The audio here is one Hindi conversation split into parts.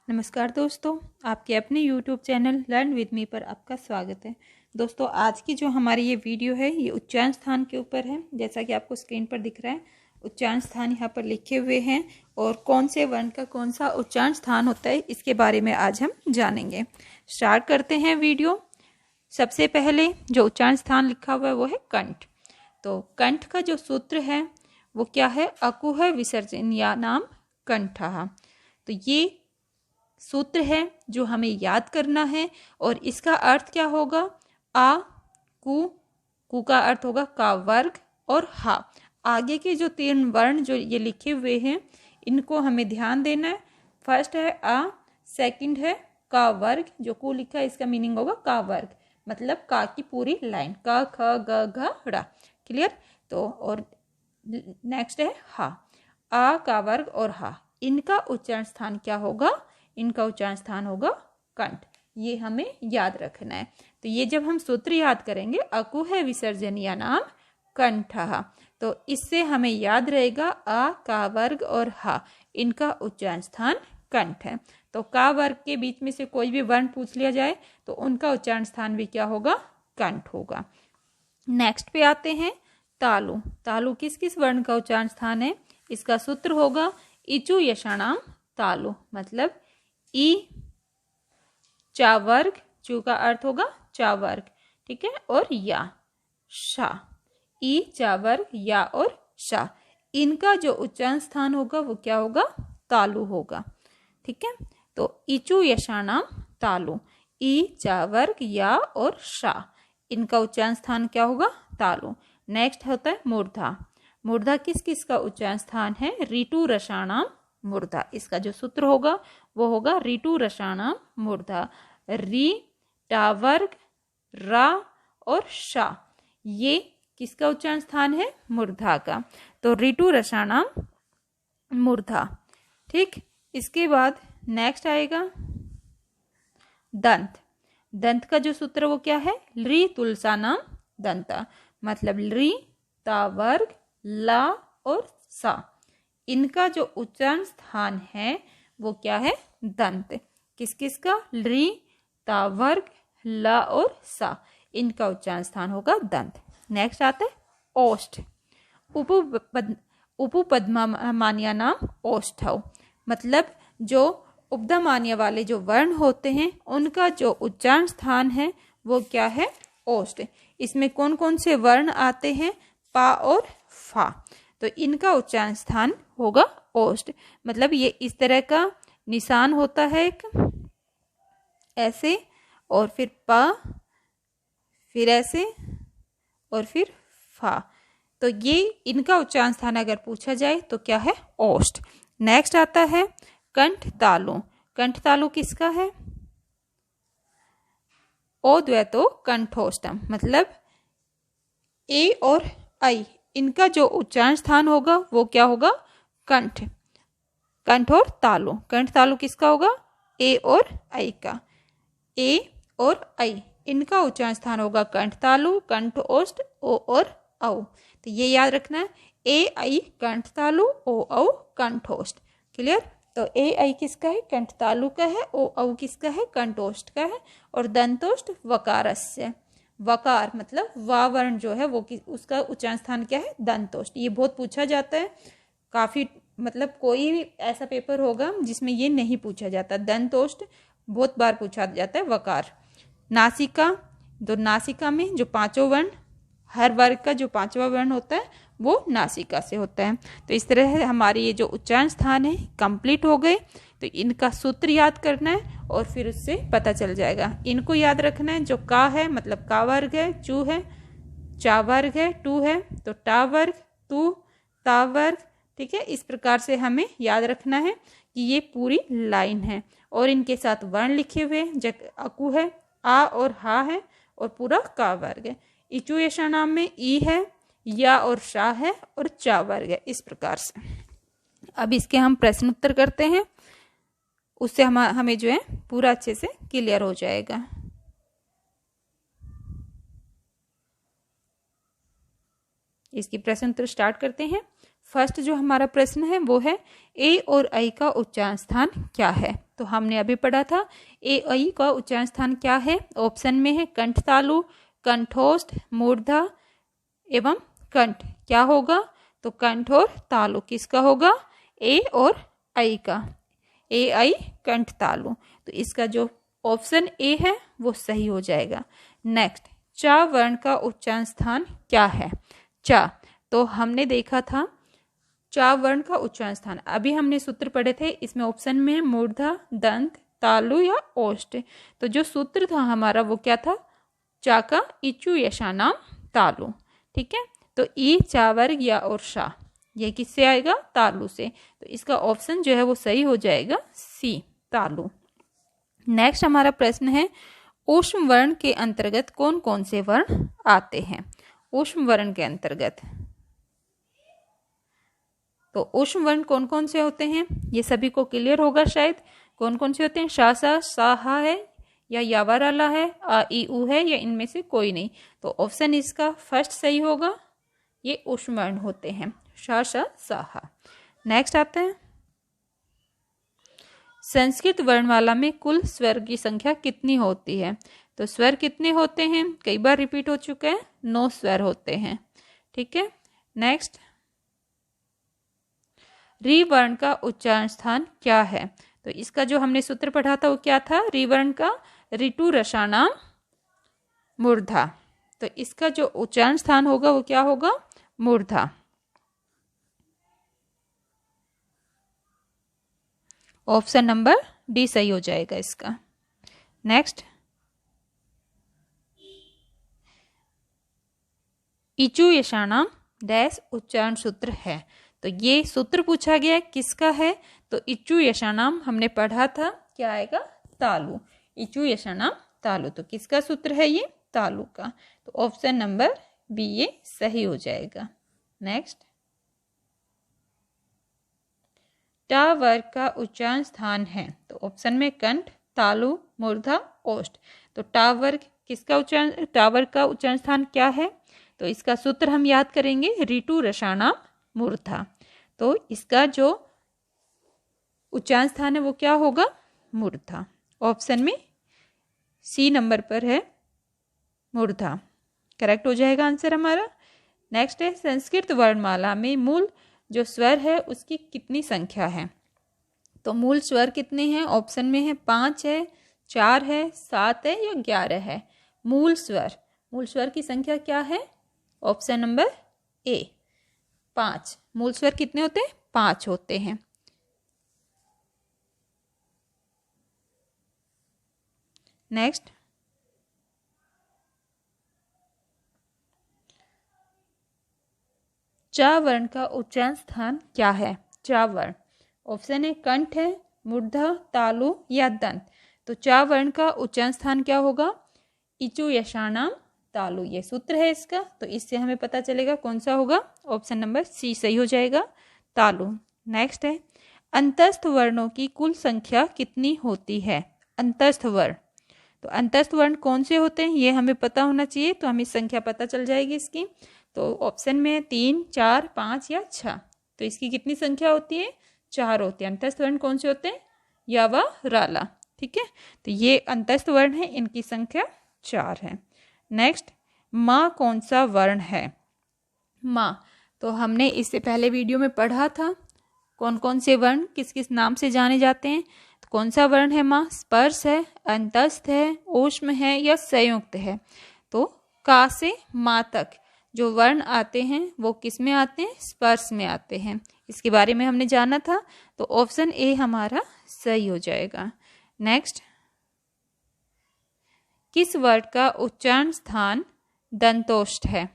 नमस्कार दोस्तों, आपके अपने YouTube channel learn with me पर आपका स्वागत है। दोस्तों, आज की जो हमारी ये वीडियो है ये उच्चारण स्थान के ऊपर है। जैसा कि आपको स्क्रीन पर दिख रहा है, उच्चारण स्थान यहाँ पर लिखे हुए हैं और कौन से वर्ण का कौन सा उच्चारण स्थान होता है इसके बारे में आज हम जानेंगे। स्टार्ट करते हैं वीडियो। सबसे पहले जो उच्चारण स्थान लिखा हुआ है वो है कंठ। तो कंठ का जो सूत्र है वो क्या है? अकुह विसर्जन या नाम कंठः। तो ये सूत्र है जो हमें याद करना है और इसका अर्थ क्या होगा? आ, कु का अर्थ होगा का वर्ग और हा। आगे के जो 3 वर्ण जो ये लिखे हुए हैं इनको हमें ध्यान देना है। फर्स्ट है आ, सेकंड है का वर्ग, जो कु लिखा है इसका मीनिंग होगा का वर्ग, मतलब का की पूरी लाइन, क ख ग घ ड़। क्लियर? तो और नेक्स्ट है हा, आ का वर्ग और हा। इनका उच्चारण स्थान क्या होगा? इनका उच्चारण स्थान होगा कंठ। ये हमें याद रखना है। तो ये जब हम सूत्र याद करेंगे अकुह विसर्जन या नाम कंठः, तो इससे हमें याद रहेगा आ का वर्ग और हा, इनका उच्चारण स्थान कंठ है। तो का वर्ग के बीच में से कोई भी वर्ण पूछ लिया जाए तो उनका उच्चारण स्थान भी क्या होगा? कंठ होगा। नेक्स्ट पे आते हैं तालु। तालु किस किस वर्ण का उच्चारण स्थान है? इसका सूत्र होगा इचु यशाणाम तालु, मतलब ई चा वर्ग, चू का अर्थ होगा चा वर्ग, ठीक है, और या शा, ई चा वर्ग या और शा, इनका जो उच्चारण स्थान होगा वो क्या होगा? तालु होगा। ठीक है, तो इचु यशाणाम तालु, ई चा वर्ग या और शा, इनका उच्चारण स्थान क्या होगा? तालु। नेक्स्ट होता है मूर्धा। मूर्धा किस किस का उच्चारण स्थान है? ऋतु रसाणाम मूर्धा। इसका जो सूत्र होगा वो होगा ऋतु रसाणाम मूर्धा। री, टा वर्ग, रा और शा, ये किसका उच्चारण स्थान है? मूर्धा का। तो ऋतु रसाणाम मूर्धा। ठीक, इसके बाद नेक्स्ट आएगा दंत। दंत का जो सूत्र वो क्या है? ली तुलसानाम दंता, मतलब ली, ता वर्ग, ला और सा, इनका जो उच्चारण स्थान है वो क्या है? दंत। किस किस का? ली, ता वर्ग, ला और सा, इनका उच्चारण स्थान होगा दंत। नेक्स्ट आता है ओष्ठ। उपपद्मान्या नाम ओष्ठौ, मतलब जो उपधमान्य वाले जो वर्ण होते हैं उनका जो उच्चारण स्थान है वो क्या है? ओष्ठ। इसमें कौन कौन से वर्ण आते हैं? पा और फा, तो इनका उच्चारण स्थान होगा ओष्ठ। मतलब ये इस तरह का निशान होता है एक, ऐसे, और फिर पा, फिर ऐसे और फिर फा, तो ये इनका उच्चारण स्थान अगर पूछा जाए तो क्या है? ओष्ठ। नेक्स्ट आता है कंठ तालु। कंठ तालु किसका है? ओ द्वैतो कंठोष्टम, मतलब ए और आई, इनका जो उच्चारण स्थान होगा वो क्या होगा? कंठ। कंठ और तालु। कंठ तालु किसका होगा? ए और आई का। ए और आई, इनका उच्चारण स्थान होगा कंठ तालु, कंठ ओष्ठ, ओ और औ। तो ये याद रखना है, ए आई कंठ तालु, ओ औ कंठोष्ठ। क्लियर? तो ए आई किसका है? कंठ तालु का है। ओ औ किसका है? कंठोष्ठ का है। और दंतोष्ठ वकारस्य, वकार मतलब वा वर्ण जो है वो उसका उच्चारण स्थान क्या है? दंतोष्ठ। ये बहुत पूछा जाता है काफी, मतलब कोई भी ऐसा पेपर होगा जिसमें ये नहीं पूछा जाता। दंतोष्ठ बहुत बार पूछा जाता है। वकार। नासिका, तो नासिका में जो 5 वर्ण, हर वर्ग का जो 5वां वर्ण होता है वो नासिका से होता है। तो इस तरह से हमारे ये जो उच्चारण स्थान है कंप्लीट हो गए। तो इनका सूत्र याद करना है और फिर उससे पता चल जाएगा। इनको याद रखना है, जो का है मतलब का वर्ग है, चू है, चा वर्ग है, टू है तो टा वर्ग, तू, ता वर्ग। ठीक है, इस प्रकार से हमें याद रखना है कि ये पूरी लाइन है और इनके साथ वर्ण लिखे हुए हैं। अकु है, आ और हा है और पूरा का वर्ग है। इचु यशा नाम में ई है, या और शा है और चा वर्ग है। इस प्रकार से अब इसके हम प्रश्न उत्तर करते हैं, उससे हमें जो है पूरा अच्छे से क्लियर हो जाएगा। इसकी प्रश्न उत्तर स्टार्ट करते हैं। फर्स्ट जो हमारा प्रश्न है वो है ए और आई का उच्चारण स्थान क्या है? तो हमने अभी पढ़ा था ए ऐ का उच्चारण स्थान क्या है, ऑप्शन में है कंठ तालु, कंठोष्ठ, मूर्धा एवं कंठ। क्या होगा, तो कंठ और तालु किसका होगा, ए और ऐ का, ए ऐ कंठ तालु। तो इसका जो ऑप्शन ए है वो सही हो जाएगा। नेक्स्ट, चा वर्ण का उच्चारण स्थान क्या है, चा। तो हमने देखा था चा वर्ण का उच्चारण स्थान, अभी हमने सूत्र पढ़े थे, इसमें ऑप्शन में मूर्धा, दंत, तालु या ओष्ठ। तो जो सूत्र था हमारा वो क्या था, चा का इचु यशानाम तालु। ठीक है, तो ई चा वर्ग या और शा, ये किससे आएगा, तालु से। तो इसका ऑप्शन जो है वो सही हो जाएगा सी, तालु। नेक्स्ट हमारा प्रश्न है, ऊष्म वर्ण के अंतर्गत कौन कौन से वर्ण आते हैं। ऊष्म वर्ण के अंतर्गत, तो ऊष्म वर्ण कौन कौन से होते हैं, ये सभी को क्लियर होगा शायद। कौन कौन से होते हैं, शा सा, सा हा है या यावाराला है, आ ई उ है या इनमें से कोई नहीं। तो ऑप्शन इसका फर्स्ट सही होगा, ये ऊष्म वर्ण होते हैं, शा सा, सा हा। नेक्स्ट आते हैं, संस्कृत वर्णमाला में कुल स्वर की संख्या कितनी होती है। तो स्वर कितने होते हैं, कई बार रिपीट हो चुका है, 9 स्वर होते हैं। ठीक है, नेक्स्ट, री वर्ण का उच्चारण स्थान क्या है। तो इसका जो हमने सूत्र पढ़ा था वो क्या था, री वर्ण का ऋतु रसानाम मूर्धा। तो इसका जो उच्चारण स्थान होगा वो क्या होगा, मूर्धा। ऑप्शन नंबर डी सही हो जाएगा इसका। नेक्स्ट, इचु यशानाम डैश उच्चारण सूत्र है। तो ये सूत्र पूछा गया किसका है, तो इचु यशानाम हमने पढ़ा था, क्या आएगा, तालु, इचु यशानाम तालु। तो किसका सूत्र है ये, तालु का। तो ऑप्शन नंबर बी ये सही हो जाएगा। नेक्स्ट, टा वर्ग का उच्चारण स्थान है। तो ऑप्शन में कंठ, तालु, मूर्धा, ओष्ठ। तो टा वर्ग किसका उच्चारण, टा वर्ग का उच्चारण स्थान क्या है, तो इसका सूत्र हम याद करेंगे, ऋतु रसानाम मूर्धा। तो इसका जो उच्चारण स्थान है वो क्या होगा, मूर्धा। ऑप्शन में सी नंबर पर है मूर्धा, करेक्ट हो जाएगा आंसर हमारा। नेक्स्ट है, संस्कृत वर्णमाला में मूल जो स्वर है उसकी कितनी संख्या है। तो मूल स्वर कितने हैं, ऑप्शन में है 5 है, 4 है, 7 है या 11 है। मूल स्वर की संख्या क्या है, ऑप्शन नंबर ए 5। मूल स्वर कितने होते हैं, 5 होते हैं। नेक्स्ट, चा वर्ण का उच्चारण स्थान क्या है, चा वर्ण। ऑप्शन है कंठ है, मूर्धा, तालु या दंत। तो चा वर्ण का उच्चारण स्थान क्या होगा, इचु यशानाम तालु, ये सूत्र है इसका। तो इससे हमें पता चलेगा कौन सा होगा, ऑप्शन नंबर सी सही हो जाएगा, तालु। नेक्स्ट है, अंतस्थ वर्णों की कुल संख्या कितनी होती है। अंतस्थ वर्ण, तो अंतस्थ वर्ण कौन से होते हैं ये हमें पता होना चाहिए, तो हमें संख्या पता चल जाएगी इसकी। तो ऑप्शन में 3, 4, 5 या 6। तो इसकी कितनी संख्या होती है, 4 होती है। अंतस्थ वर्ण कौन से होते हैं, या व राला। ठीक है, तो ये अंतस्थ वर्ण है, इनकी संख्या 4 है। नेक्स्ट, माँ कौन सा वर्ण है, माँ। तो हमने इससे पहले वीडियो में पढ़ा था कौन कौन से वर्ण किस किस नाम से जाने जाते हैं। तो कौन सा वर्ण है माँ, स्पर्श है, अंतस्थ है, ऊष्म है या संयुक्त है। तो का से माँ तक जो वर्ण आते हैं वो किस में आते हैं, स्पर्श में आते हैं। इसके बारे में हमने जाना था, तो ऑप्शन ए हमारा सही हो जाएगा। नेक्स्ट, किस वर्ण का उच्चारण स्थान दंतोष्ठ है।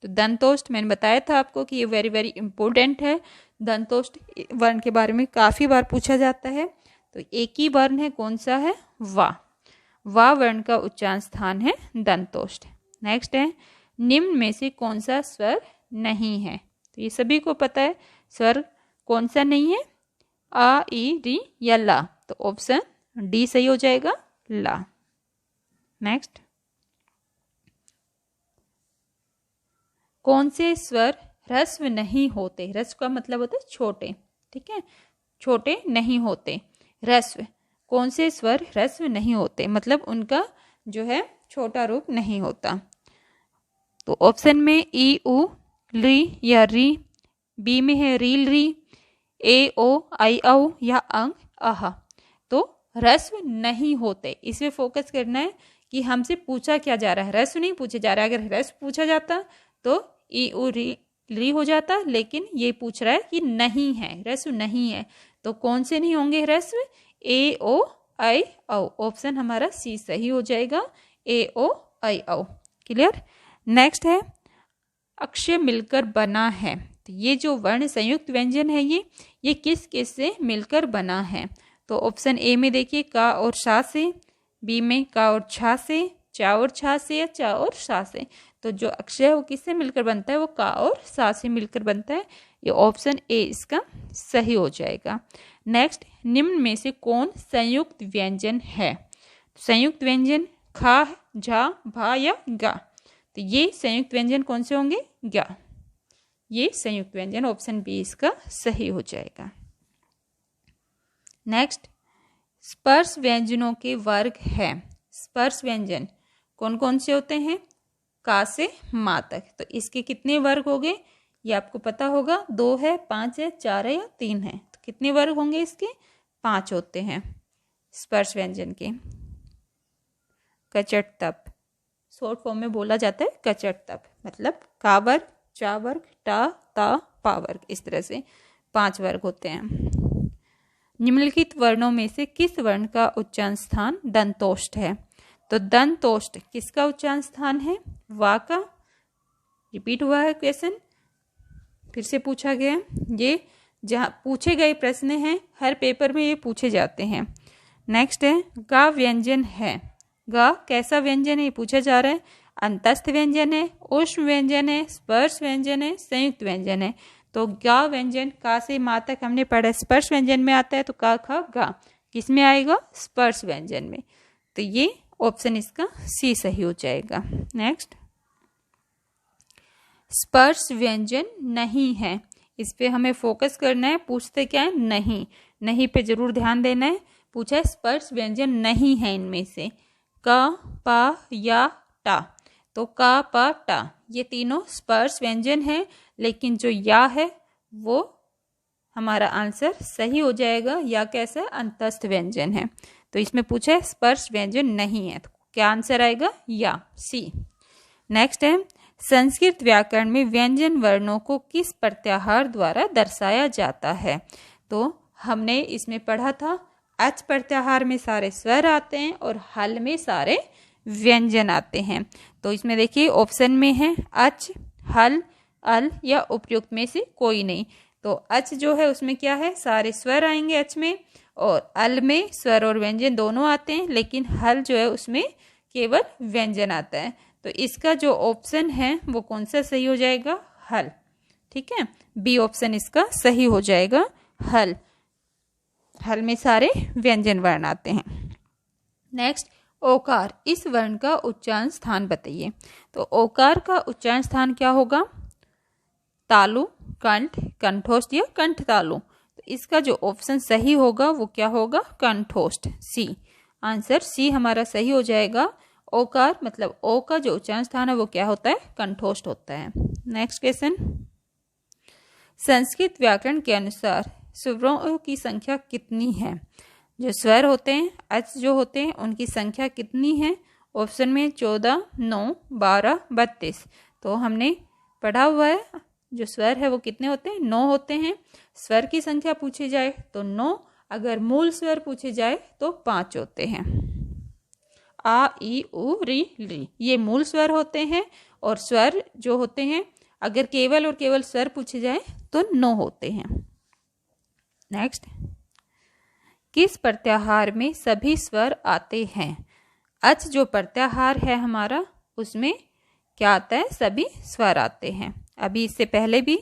तो दंतोष्ठ मैंने बताया था आपको कि ये वेरी वेरी इंपॉर्टेंट है। दंतोष्ठ वर्ण के बारे में काफ़ी बार पूछा जाता है। तो एक ही वर्ण है, कौन सा है, वा वर्ण का उच्चारण स्थान है दंतोष्ठ। नेक्स्ट है, निम्न में से कौन सा स्वर नहीं है। तो ये सभी को पता है स्वर कौन सा नहीं है, आ, ई, री या ला। तो ऑप्शन डी सही हो जाएगा, ला। नेक्स्ट, कौन से स्वर ह्रस्व नहीं होते। ह्रस्व का मतलब होता है छोटे, ठीक है, छोटे नहीं होते। ह्रस्व कौन से स्वर ह्रस्व नहीं होते, मतलब उनका जो है छोटा रूप नहीं होता। तो ऑप्शन में ई उ री या री, बी में है रील री, ए ओ आई औ या अंग आहा। तो ह्रस्व नहीं होते, इसमें फोकस करना है कि हमसे पूछा क्या जा रहा है, ह्रस्व नहीं पूछा जा रहा है। अगर ह्रस्व पूछा जाता तो ई उ री हो जाता, लेकिन ये पूछ रहा है कि नहीं है, ह्रस्व नहीं है। तो कौन से नहीं होंगे ह्रस्व, ए ओ आई औ। ऑप्शन हमारा सी सही हो जाएगा, ए ओ आई औ। क्लियर। नेक्स्ट है अक्षय मिलकर बना है। तो ये जो वर्ण संयुक्त व्यंजन है ये किस किस से मिलकर बना है। तो ऑप्शन ए में देखिए का और शा से, बी में का और छा से, चा और छा से, या चा और शा से। तो जो अक्षय है वो किससे मिलकर बनता है, वो का और सा से मिलकर बनता है। ये ऑप्शन ए इसका सही हो जाएगा। नेक्स्ट, निम्न में से कौन संयुक्त व्यंजन है। संयुक्त व्यंजन खा, झा, भा या गा। तो ये संयुक्त व्यंजन कौन से होंगे, गा। ये संयुक्त व्यंजन ऑप्शन बी इसका सही हो जाएगा। नेक्स्ट, स्पर्श व्यंजनों के वर्ग है। स्पर्श व्यंजन कौन कौन से होते हैं, का से मा तक। तो इसके कितने वर्ग हो गए, ये आपको पता होगा, 2 है, 5 है, 4 है या 3 है। तो कितने वर्ग होंगे इसके, 5 होते हैं स्पर्श व्यंजन के। कचट तप, शॉर्ट फॉर्म में बोला जाता है कचट तप, मतलब का वर्ग, चा वर्ग, टा, ता, पा वर्ग, इस तरह से 5 वर्ग होते हैं। निम्नलिखित वर्णों में से किस वर्ण का उच्चारण स्थान दंतोष्ठ है। तो दंतोष्ठ किसका उच्चारण स्थान है, वा का। रिपीट हुआ है क्वेश्चन, फिर से पूछा गया। ये जहाँ पूछे गए प्रश्न हैं, हर पेपर में ये पूछे जाते हैं। नेक्स्ट है गा व्यंजन है। गा कैसा व्यंजन है, ये पूछा जा रहा है। अंतस्थ व्यंजन है, ऊष्म व्यंजन है, स्पर्श व्यंजन है, संयुक्त व्यंजन है। तो गा व्यंजन का से मा तक हमने पढ़ा, स्पर्श व्यंजन में आता है। तो का खा गा किस में आएगा, स्पर्श व्यंजन में। तो ये ऑप्शन इसका सी सही हो जाएगा। नेक्स्ट, स्पर्श व्यंजन नहीं है, इस पे हमें फोकस करना है। पूछते क्या है, नहीं, नहीं पे जरूर ध्यान देना है। पूछा है स्पर्श व्यंजन नहीं है इनमें से, का, पा या टा। तो का, पा, टा ये तीनों स्पर्श व्यंजन है, लेकिन जो या है वो हमारा आंसर सही हो जाएगा। या कैसा, अंतस्थ व्यंजन है। तो इसमें पूछा है स्पर्श व्यंजन नहीं है, तो क्या आंसर आएगा, या सी। नेक्स्ट है संस्कृत व्याकरण में व्यंजन वर्णों को किस प्रत्याहार द्वारा दर्शाया जाता है। तो हमने इसमें पढ़ा था, अच प्रत्याहार में सारे स्वर आते हैं और हल में सारे व्यंजन आते हैं। तो इसमें देखिए ऑप्शन में है अच, हल, अल या उपयुक्त में से कोई नहीं। तो अच जो है उसमें क्या है, सारे स्वर आएंगे अच में, और अल में स्वर और व्यंजन दोनों आते हैं, लेकिन हल जो है उसमें केवल व्यंजन आता है। तो इसका जो ऑप्शन है वो कौन सा सही हो जाएगा, हल। ठीक है, बी ऑप्शन इसका सही हो जाएगा, हल। हल में सारे व्यंजन वर्ण आते हैं। नेक्स्ट, ओकार, इस वर्ण का उच्चारण स्थान बताइए। तो ओकार का उच्चारण स्थान क्या होगा, तालु, कंठ, कंठोष्ठ या कंठ तालु। तो इसका जो ऑप्शन सही होगा वो क्या होगा, कंठोष्ठ, सी। आंसर सी हमारा सही हो जाएगा। ओकार मतलब ओ का जो उच्चारण स्थान है वो क्या होता है, कंठोष्ठ होता है। नेक्स्ट क्वेश्चन, संस्कृत व्याकरण के अनुसार स्वरों की संख्या कितनी है। जो स्वर होते हैं, अच जो होते हैं, उनकी संख्या कितनी है। ऑप्शन में 14, 9, 12, 32। तो हमने पढ़ा हुआ है, जो स्वर है वो कितने होते हैं, 9 होते हैं। स्वर की संख्या पूछी जाए तो 9, अगर मूल स्वर पूछे जाए तो 5 होते हैं। आ, ई, उ, री, ली ये मूल स्वर होते हैं, और स्वर जो होते हैं अगर केवल और केवल स्वर पूछे जाए तो 9 होते हैं। नेक्स्ट, किस प्रत्याहार में सभी स्वर आते हैं। अच जो प्रत्याहार है हमारा, उसमें क्या आता है, सभी स्वर आते हैं। अभी इससे पहले भी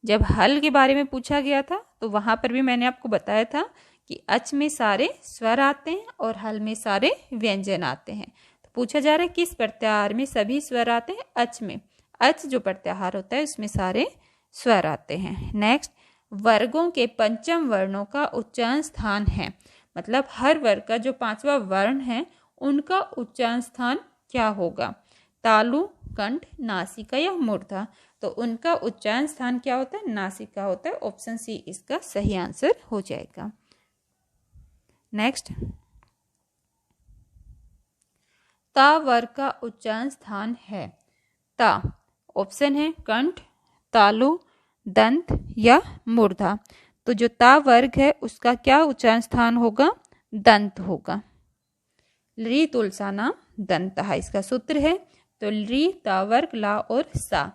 जब हल के बारे में पूछा गया था तो वहां पर भी मैंने आपको बताया था कि अच में सारे स्वर आते हैं और हल में सारे व्यंजन आते हैं। तो पूछा जा रहा है किस प्रत्याहार में सभी स्वर आते हैं, अच में। अच जो प्रत्याहार होता है उसमें सारे स्वर आते हैं। नेक्स्ट, वर्गों के पंचम वर्णों का उच्चारण स्थान है। मतलब हर वर्ग का जो 5वां वर्ण है उनका उच्चारण स्थान क्या होगा, तालु, कंठ, नासिका या मूर्धा। तो उनका उच्चारण स्थान क्या होता है, नासिका होता है। ऑप्शन सी इसका सही आंसर हो जाएगा। नेक्स्ट, ता वर्ग का उच्चारण स्थान है। ता ऑप्शन है कंठ, तालु, दंत या मूर्धा। तो जो ता वर्ग है उसका क्या उच्चारण स्थान होगा, दंत होगा। ली तुलसाना दंतः इसका सूत्र है। तो ली, ता वर्ग, ला और सा,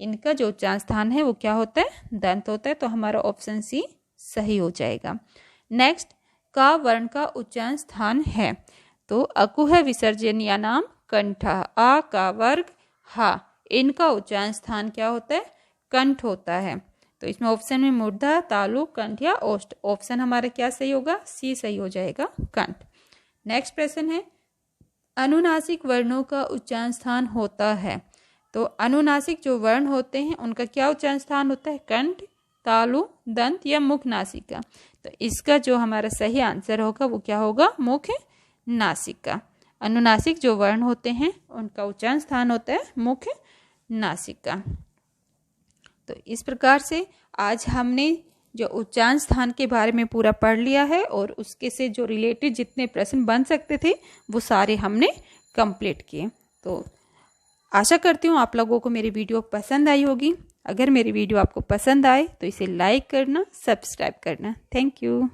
इनका जो उच्चारण स्थान है वो क्या होता है, दंत होता है। तो हमारा ऑप्शन सी सही हो जाएगा। नेक्स्ट, का वर्ण का उच्चारण स्थान है। तो अकुह विसर्जनीय नाम कंठ, आ का वर्ग हा, इनका उच्चारण स्थान क्या होता है, कंठ होता है। तो इसमें ऑप्शन में मूर्धा, तालु, कंठ या ओष्ठ, ऑप्शन हमारा क्या सही होगा, सी सही हो जाएगा, कंठ। नेक्स्ट प्रश्न है, अनुनासिक वर्णों का उच्चारण स्थान होता है। तो अनुनासिक जो वर्ण होते हैं उनका क्या उच्चारण स्थान होता है, कंठ, तालु, दंत या मुख नासिका। तो इसका जो हमारा सही आंसर होगा वो क्या होगा, मुख नासिका। अनुनासिक जो वर्ण होते हैं उनका उच्चारण स्थान होता है मुख नासिका। तो इस प्रकार से आज हमने जो उच्चारण स्थान के बारे में पूरा पढ़ लिया है और उसके से जो रिलेटेड जितने प्रश्न बन सकते थे वो सारे हमने कंप्लीट किए। तो आशा करती हूँ आप लोगों को मेरी वीडियो पसंद आई होगी। अगर मेरी वीडियो आपको पसंद आए तो इसे लाइक करना, सब्सक्राइब करना। Thank you.